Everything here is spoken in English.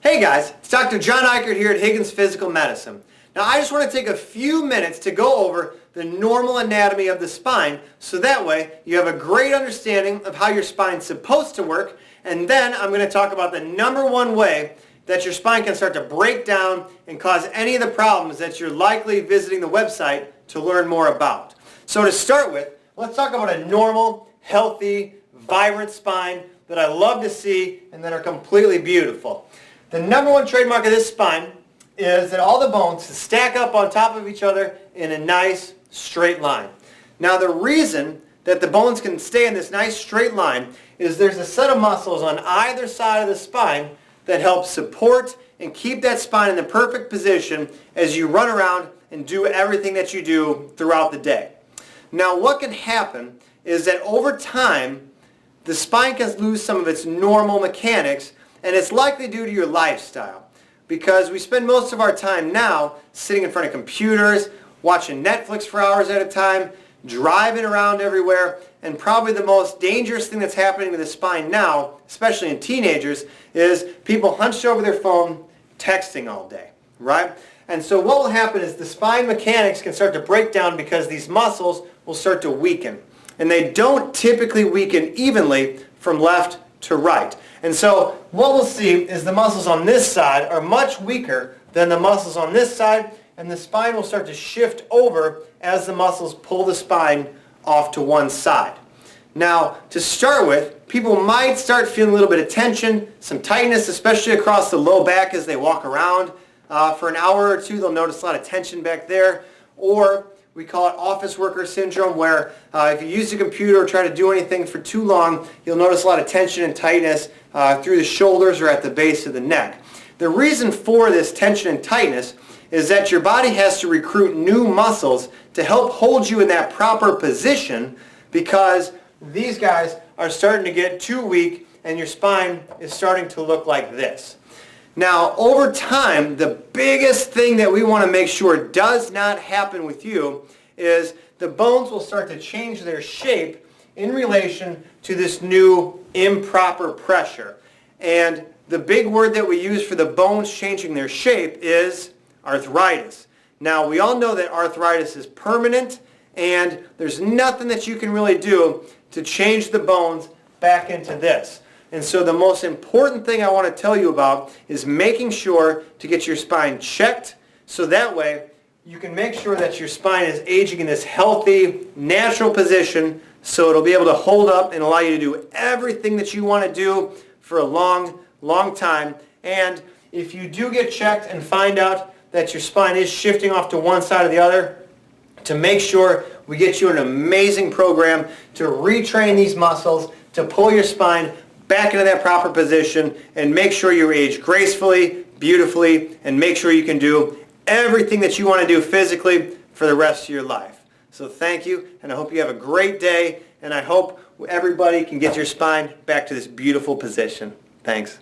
Hey guys, it's Dr. John Eichert here at Higgins Physical Medicine. Now I just want to take a few minutes to go over the normal anatomy of the spine so that way you have a great understanding of how your spine's supposed to work, and then I'm going to talk about the number one way that your spine can start to break down and cause any of the problems that you're likely visiting the website to learn more about. So to start with, let's talk about a normal, healthy, vibrant spine that I love to see and that are completely beautiful. The number one trademark of this spine is that all the bones stack up on top of each other in a nice straight line. Now the reason that the bones can stay in this nice straight line is there's a set of muscles on either side of the spine that help support and keep that spine in the perfect position as you run around and do everything that you do throughout the day. Now what can happen is that over time the spine can lose some of its normal mechanics, and it's likely due to your lifestyle, because we spend most of our time now sitting in front of computers, watching Netflix for hours at a time, driving around everywhere, and probably the most dangerous thing that's happening to the spine now, especially in teenagers, is people hunched over their phone texting all day, right? And so what will happen is the spine mechanics can start to break down because these muscles will start to weaken. And they don't typically weaken evenly from left to right. And so what we'll see is the muscles on this side are much weaker than the muscles on this side, and the spine will start to shift over as the muscles pull the spine off to one side. Now, to start with, people might start feeling a little bit of tension, some tightness, especially across the low back as they walk around. For an hour or two, they'll notice a lot of tension back there. Or we call it office worker syndrome, where if you use the computer or try to do anything for too long, you'll notice a lot of tension and tightness through the shoulders or at the base of the neck. The reason for this tension and tightness is that your body has to recruit new muscles to help hold you in that proper position, because these guys are starting to get too weak and your spine is starting to look like this. Now, over time, the biggest thing that we want to make sure does not happen with you is the bones will start to change their shape in relation to this new improper pressure. And the big word that we use for the bones changing their shape is arthritis. Now, we all know that arthritis is permanent, and there's nothing that you can really do to change the bones back into this. And so the most important thing I want to tell you about is making sure to get your spine checked, so that way you can make sure that your spine is aging in this healthy, natural position, so it'll be able to hold up and allow you to do everything that you want to do for a long, long time. And if you do get checked and find out that your spine is shifting off to one side or the other, to make sure we get you an amazing program to retrain these muscles, to pull your spine back into that proper position and make sure you age gracefully, beautifully, and make sure you can do everything that you want to do physically for the rest of your life. So thank you, and I hope you have a great day, and I hope everybody can get your spine back to this beautiful position. Thanks.